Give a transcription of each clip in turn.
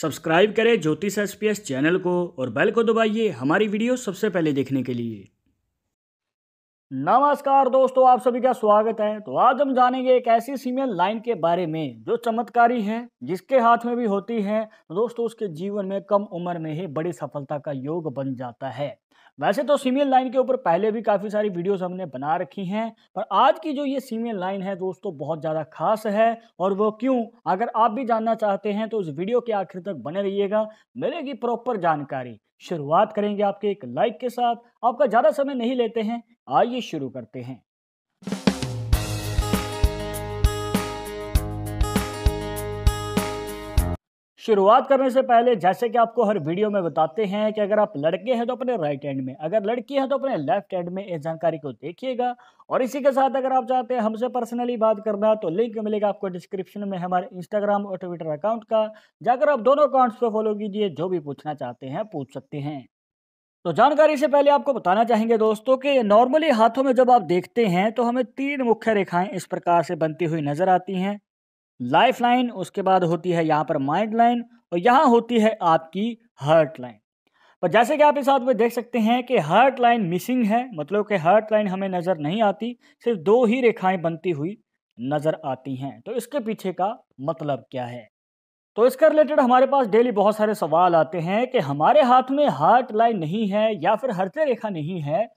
Subscribe करें ज्योतिष SPS channel को और बेल को दबाइए हमारी वीडियो सबसे पहले देखने के लिए। नमस्कार दोस्तों, आप सभी का स्वागत है। तो आज हम जानेंगे एक ऐसी फीमेल लाइन के बारे में जो चमत्कारी है, जिसके हाथ में भी होती है तो दोस्तों उसके जीवन में कम उम्र में ही बड़ी सफलता का योग बन जाता है। वैसे तो फीमेल लाइन के ऊपर पहले भी काफ़ी सारी वीडियोस हमने बना रखी हैं, पर आज की जो ये फीमेल लाइन है दोस्तों बहुत ज़्यादा खास है। और वो क्यों, अगर आप भी जानना चाहते हैं तो इस वीडियो के आखिर तक बने रहिएगा, मिलेगी प्रॉपर जानकारी। शुरुआत करेंगे आपके एक लाइक के साथ। आपका ज़्यादा समय नहीं लेते हैं, आइए शुरू करते हैं। शुरुआत करने से पहले जैसे कि आपको हर वीडियो में बताते हैं कि अगर आप लड़के हैं तो अपने राइट हैंड में, अगर लड़की है तो अपने लेफ्ट हैंड में इस जानकारी को देखिएगा। और इसी के साथ अगर आप चाहते हैं हमसे पर्सनली बात करना तो लिंक मिलेगा आपको डिस्क्रिप्शन में हमारे इंस्टाग्राम और ट्विटर अकाउंट का। जाकर आप दोनों अकाउंट्स पे फॉलो कीजिए, जो भी पूछना चाहते हैं पूछ सकते हैं। तो जानकारी से पहले आपको बताना चाहेंगे दोस्तों कि नॉर्मली हाथों में जब आप देखते हैं तो हमें तीन मुख्य रेखाएं इस प्रकार से बनती हुई नजर आती हैं। लाइफ लाइन, उसके बाद होती है यहाँ पर माइंड लाइन और यहाँ होती है आपकी हार्ट लाइन। पर जैसे कि आप इस हाथ में देख सकते हैं कि हार्ट लाइन मिसिंग है, मतलब कि हार्ट लाइन हमें नजर नहीं आती, सिर्फ दो ही रेखाएं बनती हुई नजर आती हैं। तो इसके पीछे का मतलब क्या है? तो इसके रिलेटेड हमारे पास डेली बहुत सारे सवाल आते हैं कि हमारे हाथ में हार्ट लाइन नहीं है या फिर हृदय रेखा नहीं है,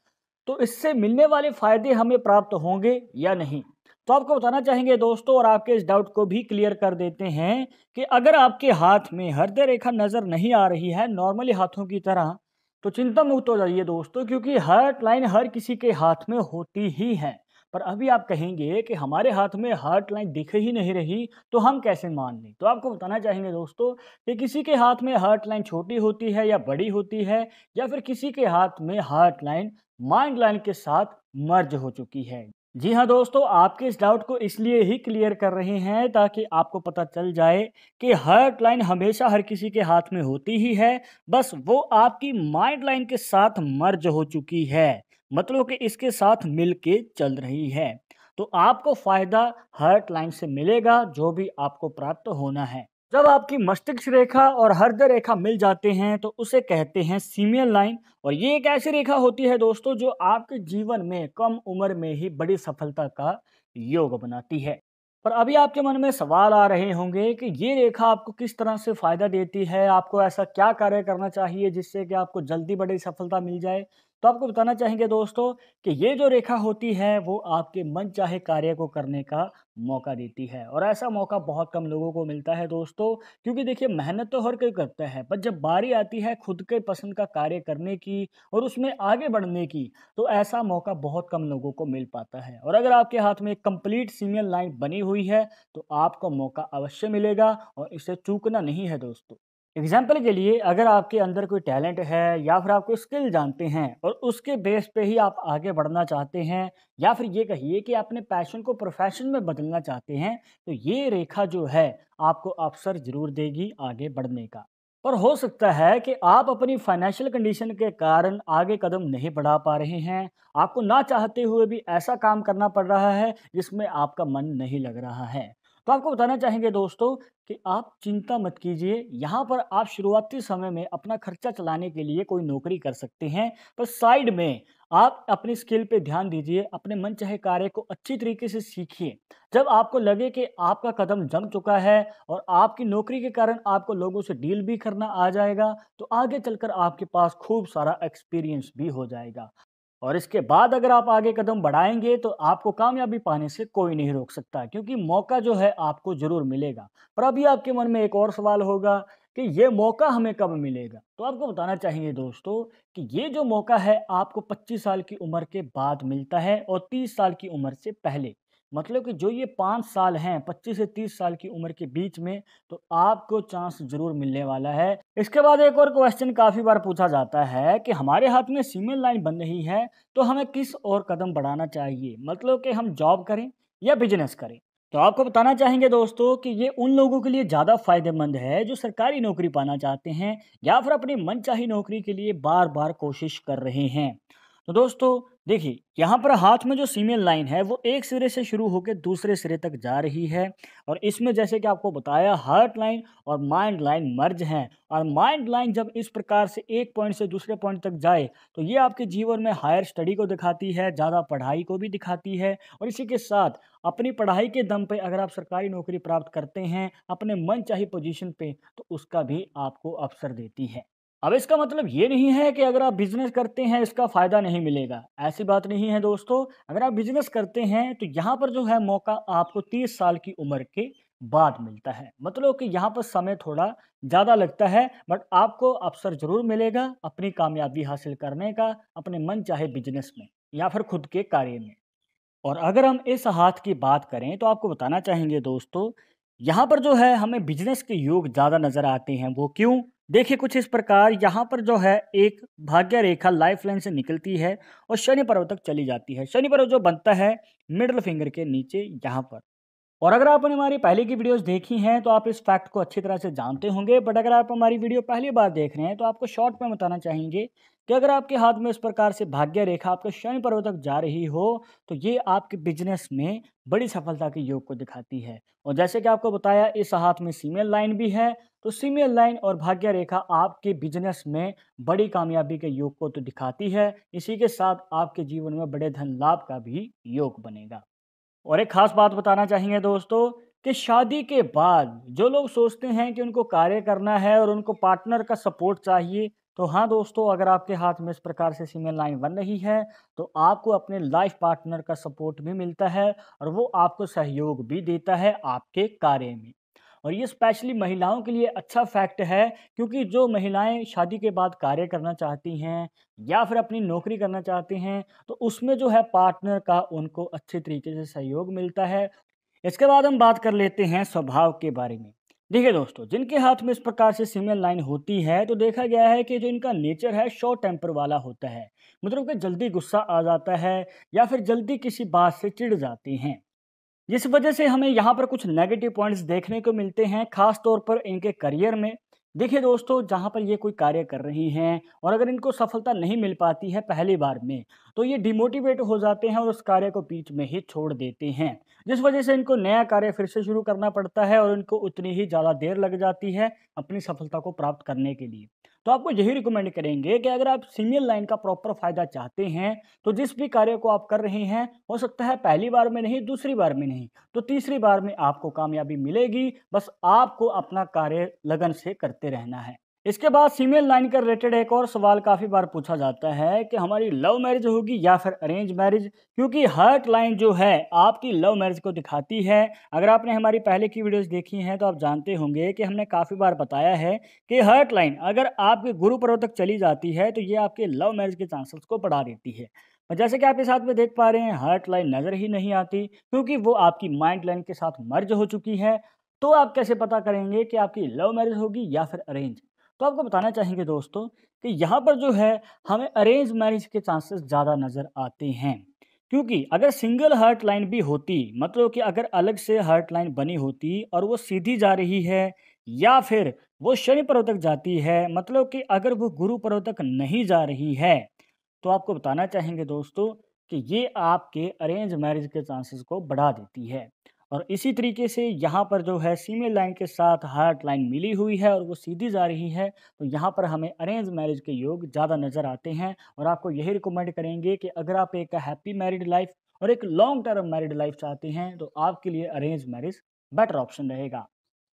तो इससे मिलने वाले फायदे हमें प्राप्त होंगे या नहीं। तो आपको बताना चाहेंगे दोस्तों, और आपके इस डाउट को भी क्लियर कर देते हैं कि अगर आपके हाथ में हृदय रेखा नजर नहीं आ रही है नॉर्मली हाथों की तरह, तो चिंता मुक्त हो जाइए दोस्तों, क्योंकि हार्ट लाइन हर किसी के हाथ में होती ही है। पर अभी आप कहेंगे कि हमारे हाथ में हार्ट लाइन दिख ही नहीं रही, तो हम कैसे मान लें? तो आपको बताना चाहेंगे दोस्तों कि किसी के हाथ में हार्ट लाइन छोटी होती है या बड़ी होती है, या फिर किसी के हाथ में हार्ट लाइन माइंड लाइन के साथ मर्ज हो चुकी है। जी हाँ दोस्तों, आपके इस डाउट को इसलिए ही क्लियर कर रहे हैं ताकि आपको पता चल जाए कि हार्ट लाइन हमेशा हर किसी के हाथ में होती ही है, बस वो आपकी माइंड लाइन के साथ मर्ज हो चुकी है, मतलब कि इसके साथ मिलके चल रही है। तो आपको फायदा हार्ट लाइन से मिलेगा, जो भी आपको प्राप्त होना है। जब आपकी मस्तिष्क रेखा और हृदय रेखा मिल जाते हैं तो उसे कहते हैं फीमेल लाइन। और ये एक ऐसी रेखा होती है दोस्तों जो आपके जीवन में कम उम्र में ही बड़ी सफलता का योग बनाती है। पर अभी आपके मन में सवाल आ रहे होंगे कि ये रेखा आपको किस तरह से फायदा देती है, आपको ऐसा क्या कार्य करना चाहिए जिससे कि आपको जल्दी बड़ी सफलता मिल जाए। तो आपको बताना चाहेंगे दोस्तों कि ये जो रेखा होती है वो आपके मन चाहे कार्य को करने का मौका देती है। और ऐसा मौका बहुत कम लोगों को मिलता है दोस्तों, क्योंकि देखिए मेहनत तो हर कोई करता है, पर जब बारी आती है खुद के पसंद का कार्य करने की और उसमें आगे बढ़ने की, तो ऐसा मौका बहुत कम लोगों को मिल पाता है। और अगर आपके हाथ में एक कंप्लीट फीमेल लाइन बनी हुई है तो आपको मौका अवश्य मिलेगा और इसे चूकना नहीं है दोस्तों। एग्जाम्पल के लिए, अगर आपके अंदर कोई टैलेंट है या फिर आप कोई स्किल जानते हैं और उसके बेस पे ही आप आगे बढ़ना चाहते हैं, या फिर ये कहिए कि अपने पैशन को प्रोफेशन में बदलना चाहते हैं, तो ये रेखा जो है आपको अवसर जरूर देगी आगे बढ़ने का। पर हो सकता है कि आप अपनी फाइनेंशियल कंडीशन के कारण आगे कदम नहीं बढ़ा पा रहे हैं, आपको ना चाहते हुए भी ऐसा काम करना पड़ रहा है जिसमें आपका मन नहीं लग रहा है। तो आपको बताना चाहेंगे दोस्तों कि आप चिंता मत कीजिए, यहाँ पर आप शुरुआती समय में अपना खर्चा चलाने के लिए कोई नौकरी कर सकते हैं, पर साइड में आप अपनी स्किल पे ध्यान दीजिए, अपने मन चाहे कार्य को अच्छी तरीके से सीखिए। जब आपको लगे कि आपका कदम जम चुका है और आपकी नौकरी के कारण आपको लोगों से डील भी करना आ जाएगा, तो आगे चलकर आपके पास खूब सारा एक्सपीरियंस भी हो जाएगा। और इसके बाद अगर आप आगे कदम बढ़ाएंगे तो आपको कामयाबी पाने से कोई नहीं रोक सकता, क्योंकि मौका जो है आपको जरूर मिलेगा। पर अभी आपके मन में एक और सवाल होगा कि ये मौका हमें कब मिलेगा। तो आपको बताना चाहेंगे दोस्तों कि ये जो मौका है आपको 25 साल की उम्र के बाद मिलता है और 30 साल की उम्र से पहले, मतलब कि जो ये 5 साल हैं 25 से 30 साल की उम्र के बीच में, तो आपको चांस जरूर मिलने वाला है। इसके बाद एक और क्वेश्चन काफ़ी बार पूछा जाता है कि हमारे हाथ में फीमेल लाइन बन रही है तो हमें किस और कदम बढ़ाना चाहिए, मतलब कि हम जॉब करें या बिजनेस करें। तो आपको बताना चाहेंगे दोस्तों कि ये उन लोगों के लिए ज़्यादा फायदेमंद है जो सरकारी नौकरी पाना चाहते हैं या फिर अपनी मनचाही नौकरी के लिए बार बार कोशिश कर रहे हैं। तो दोस्तों देखिए, यहाँ पर हाथ में जो सीमेन लाइन है वो एक सिरे से शुरू होकर दूसरे सिरे तक जा रही है और इसमें जैसे कि आपको बताया हार्ट लाइन और माइंड लाइन मर्ज हैं और माइंड लाइन जब इस प्रकार से एक पॉइंट से दूसरे पॉइंट तक जाए तो ये आपके जीवन में हायर स्टडी को दिखाती है, ज़्यादा पढ़ाई को भी दिखाती है और इसी के साथ अपनी पढ़ाई के दम पे अगर आप सरकारी नौकरी प्राप्त करते हैं अपने मनचाही पोजीशन पे तो उसका भी आपको अवसर देती है। अब इसका मतलब ये नहीं है कि अगर आप बिज़नेस करते हैं इसका फ़ायदा नहीं मिलेगा, ऐसी बात नहीं है दोस्तों। अगर आप बिज़नेस करते हैं तो यहाँ पर जो है मौका आपको 30 साल की उम्र के बाद मिलता है। मतलब कि यहाँ पर समय थोड़ा ज़्यादा लगता है बट आपको अवसर ज़रूर मिलेगा अपनी कामयाबी हासिल करने का, अपने मन चाहे बिज़नेस में या फिर खुद के कार्य में। और अगर हम इस हाथ की बात करें तो आपको बताना चाहेंगे दोस्तों, यहाँ पर जो है हमें बिजनेस के योग ज़्यादा नज़र आते हैं। वो क्यों? देखिए कुछ इस प्रकार यहाँ पर जो है एक भाग्य रेखा लाइफ लाइन से निकलती है और शनि पर्वत तक चली जाती है। शनि पर्वत जो बनता है मिडल फिंगर के नीचे यहाँ पर। और अगर आपने हमारी पहले की वीडियोस देखी हैं तो आप इस फैक्ट को अच्छी तरह से जानते होंगे बट अगर आप हमारी वीडियो पहली बार देख रहे हैं तो आपको शॉर्ट में बताना चाहेंगे कि अगर आपके हाथ में इस प्रकार से भाग्य रेखा आपके शनि पर्वत तक जा रही हो तो ये आपके बिजनेस में बड़ी सफलता के योग को दिखाती है। और जैसे कि आपको बताया इस हाथ में सीमेल लाइन भी है तो सीमेल लाइन और भाग्य रेखा आपके बिजनेस में बड़ी कामयाबी के योग को तो दिखाती है, इसी के साथ आपके जीवन में बड़े धन लाभ का भी योग बनेगा। और एक खास बात बताना चाहेंगे दोस्तों कि शादी के बाद जो लोग सोचते हैं कि उनको कार्य करना है और उनको पार्टनर का सपोर्ट चाहिए तो हाँ दोस्तों, अगर आपके हाथ में इस प्रकार से सीमेन लाइन बन रही है तो आपको अपने लाइफ पार्टनर का सपोर्ट भी मिलता है और वो आपको सहयोग भी देता है आपके कार्य में। और ये स्पेशली महिलाओं के लिए अच्छा फैक्ट है क्योंकि जो महिलाएं शादी के बाद कार्य करना चाहती हैं या फिर अपनी नौकरी करना चाहते हैं तो उसमें जो है पार्टनर का उनको अच्छे तरीके से सहयोग मिलता है। इसके बाद हम बात कर लेते हैं स्वभाव के बारे में। देखिए दोस्तों, जिनके हाथ में इस प्रकार से सिमिलर लाइन होती है तो देखा गया है कि जो इनका नेचर है शॉर्ट टेम्पर वाला होता है। मतलब कि जल्दी गुस्सा आ जाता है या फिर जल्दी किसी बात से चिढ़ जाते हैं, जिस वजह से हमें यहाँ पर कुछ नेगेटिव पॉइंट्स देखने को मिलते हैं, खास तौर पर इनके करियर में। देखिए दोस्तों, जहाँ पर ये कोई कार्य कर रही हैं और अगर इनको सफलता नहीं मिल पाती है पहली बार में, तो ये डिमोटिवेट हो जाते हैं और उस कार्य को बीच में ही छोड़ देते हैं, जिस वजह से इनको नया कार्य फिर से शुरू करना पड़ता है और इनको उतनी ही ज़्यादा देर लग जाती है अपनी सफलता को प्राप्त करने के लिए। तो आपको यही रिकमेंड करेंगे कि अगर आप सीनियर लाइन का प्रॉपर फ़ायदा चाहते हैं, तो जिस भी कार्य को आप कर रहे हैं, हो सकता है पहली बार में नहीं, दूसरी बार में नहीं, तो तीसरी बार में आपको कामयाबी मिलेगी। बस आपको अपना कार्य लगन से करते रहना है। इसके बाद फीमेल लाइन का रिलेटेड एक और सवाल काफ़ी बार पूछा जाता है कि हमारी लव मैरिज होगी या फिर अरेंज मैरिज, क्योंकि हार्ट लाइन जो है आपकी लव मैरिज को दिखाती है। अगर आपने हमारी पहले की वीडियोस देखी हैं तो आप जानते होंगे कि हमने काफ़ी बार बताया है कि हार्ट लाइन अगर आपके गुरु पर्वत तक चली जाती है तो ये आपके लव मैरिज के चांसेस को बढ़ा देती है। और जैसे कि आप इस साथ में देख पा रहे हैं हार्ट लाइन नज़र ही नहीं आती क्योंकि वो आपकी माइंड लाइन के साथ मर्ज हो चुकी है। तो आप कैसे पता करेंगे कि आपकी लव मैरिज होगी या फिर अरेंज? तो आपको बताना चाहेंगे दोस्तों कि यहाँ पर जो है हमें अरेंज मैरिज के चांसेस ज़्यादा नज़र आते हैं, क्योंकि अगर सिंगल हार्ट लाइन भी होती, मतलब कि अगर अलग से हार्ट लाइन बनी होती और वो सीधी जा रही है या फिर वो शनि पर्वत तक जाती है, मतलब कि अगर वो गुरु पर्वत तक नहीं जा रही है, तो आपको बताना चाहेंगे दोस्तों कि ये आपके अरेंज मैरिज के चांसेस को बढ़ा देती है। और इसी तरीके से यहाँ पर जो है फीमेल लाइन के साथ हार्ट लाइन मिली हुई है और वो सीधी जा रही है, तो यहाँ पर हमें अरेंज मैरिज के योग ज़्यादा नज़र आते हैं। और आपको यही रिकमेंड करेंगे कि अगर आप एक हैप्पी मैरिड लाइफ और एक लॉन्ग टर्म मैरिड लाइफ चाहते हैं तो आपके लिए अरेंज मैरिज बेटर ऑप्शन रहेगा।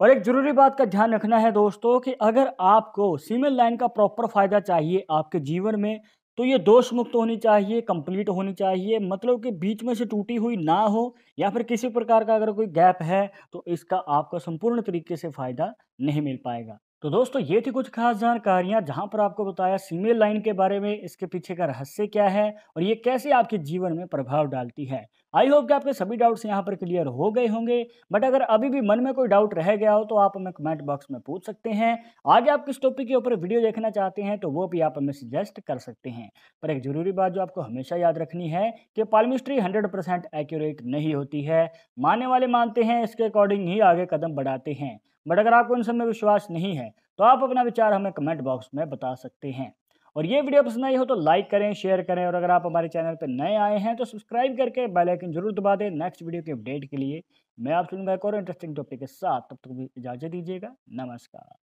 और एक ज़रूरी बात का ध्यान रखना है दोस्तों कि अगर आपको फीमेल लाइन का प्रॉपर फ़ायदा चाहिए आपके जीवन में, तो ये दोष मुक्त होनी चाहिए, कंप्लीट होनी चाहिए, मतलब कि बीच में से टूटी हुई ना हो या फिर किसी प्रकार का अगर कोई गैप है तो इसका आपको संपूर्ण तरीके से फ़ायदा नहीं मिल पाएगा। तो दोस्तों, ये थी कुछ खास जानकारियाँ जहाँ पर आपको बताया फीमेल लाइन के बारे में, इसके पीछे का रहस्य क्या है और ये कैसे आपके जीवन में प्रभाव डालती है। आई होप कि आपके सभी डाउट्स यहाँ पर क्लियर हो गए होंगे, बट अगर अभी भी मन में कोई डाउट रह गया हो तो आप हमें कमेंट बॉक्स में पूछ सकते हैं। आगे आप किस टॉपिक के ऊपर वीडियो देखना चाहते हैं तो वो भी आप हमें सजेस्ट कर सकते हैं। पर एक ज़रूरी बात जो आपको हमेशा याद रखनी है कि पाल्मिस्ट्री 100% एक्यूरेट नहीं होती है। मानने वाले मानते हैं, इसके अकॉर्डिंग ही आगे कदम बढ़ाते हैं। बट अगर आपको इन सब में विश्वास नहीं है तो आप अपना विचार हमें कमेंट बॉक्स में बता सकते हैं। और ये वीडियो पसंद आई हो तो लाइक करें, शेयर करें, और अगर आप हमारे चैनल पर नए आए हैं तो सब्सक्राइब करके बेल आइकन जरूर दबा दें नेक्स्ट वीडियो के अपडेट के लिए। मैं आप सुनूंगा एक और इंटरेस्टिंग टॉपिक के साथ, तब तक भी इजाज़त दीजिएगा। नमस्कार।